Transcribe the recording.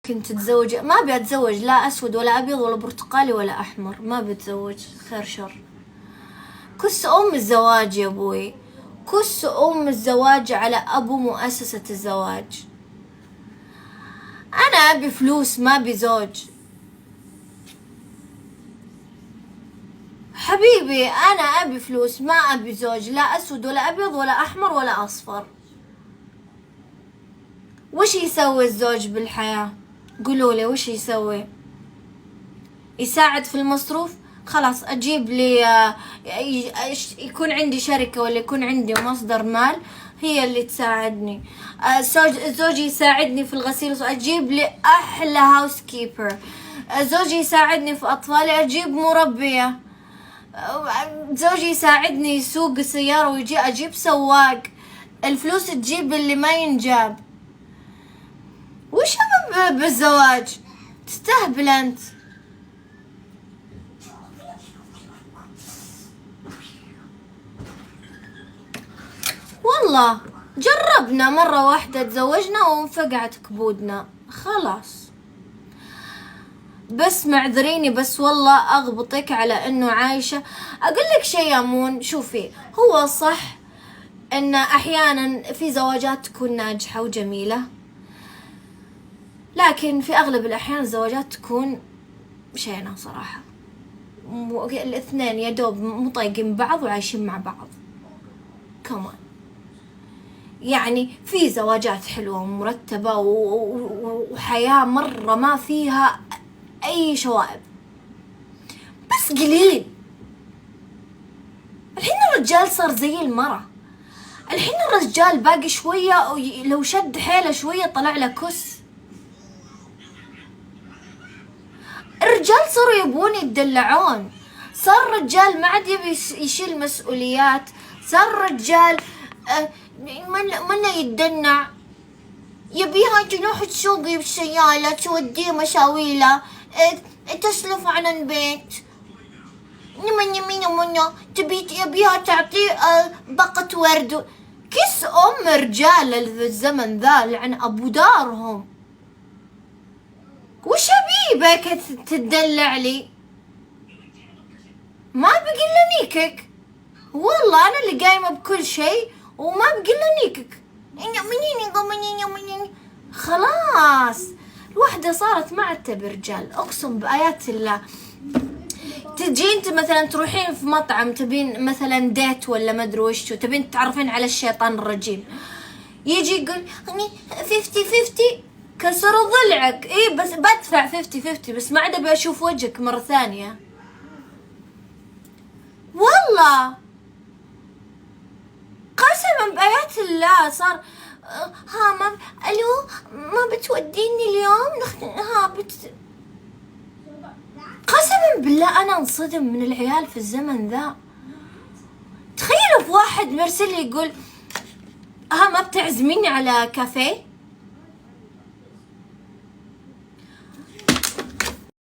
كنت اتزوج، ما ابي اتزوج لا اسود ولا ابيض ولا برتقالي ولا احمر، ما بتزوج خير شر. كس ام الزواج يا ابوي، كس ام الزواج على ابو مؤسسة الزواج. انا ابي فلوس ما ابي زوج حبيبي، انا ابي فلوس ما ابي زوج، لا اسود ولا ابيض ولا احمر ولا اصفر. وش يسوي الزوج بالحياة؟ قولولي وش يسوي؟ يساعد في المصروف؟ خلاص اجيب لي يكون عندي شركة ولا يكون عندي مصدر مال هي اللي تساعدني. زوجي يساعدني في الغسيل، اجيب لي احلى هاوس كيبر. زوجي يساعدني في اطفالي، اجيب مربية. زوجي يساعدني يسوق السيارة ويجي اجيب سواق. الفلوس تجيب اللي ما ينجاب. وش بالزواج؟ تستهبل انت. والله جربنا مرة واحدة تزوجنا وانفقعت كبودنا خلاص. بس معذريني، بس والله اغبطك على انه عايشة. اقول لك شيء يا مون، شوفي هو صح ان احيانا في زواجات تكون ناجحة وجميلة، لكن في اغلب الاحيان الزواجات تكون شينة صراحة. الاثنين يا دوب مطيقين بعض وعايشين مع بعض كمان. يعني في زواجات حلوة ومرتبة وحياة مرة ما فيها أي شوائب، بس قليل. الحين الرجال صار زي المرة، الحين الرجال باقي شوية لو شد حيله شوية طلع له كس. الرجال صاروا يبون يتدلعون، صار الرجال ما عاد يبي يشيل مسؤوليات، صار الرجال من يتدنع، يبيها تروح تسوقي بالسيارة توديه مشاويله، تسلف عن البيت، يبيها تعطيه باقة ورد. كس أم رجال الزمن ذا لعن أبو دارهم. وش أبيبك تدلع لي؟ ما بقي إلا نيكك، والله أنا اللي قايمة بكل شيء وما بقي إلا نيكك. خلاص الوحدة صارت ما عاد تبي رجال، أقسم بآيات الله. تجي انت مثلا تروحين في مطعم تبين مثلا ديت ولا ما ادري وش، تبين تعرفين على الشيطان الرجيم، يجي يقول 50-50 كسر ضلعك. ايه بس بدفع 50-50 بس ما عاد ابي اشوف وجهك مرة ثانية. والله قسما بآيات الله صار الو ما بتوديني اليوم قسما بالله انا انصدم من العيال في الزمن ذا. تخيلوا في واحد مرسل لي يقول ما بتعزميني على كافيه؟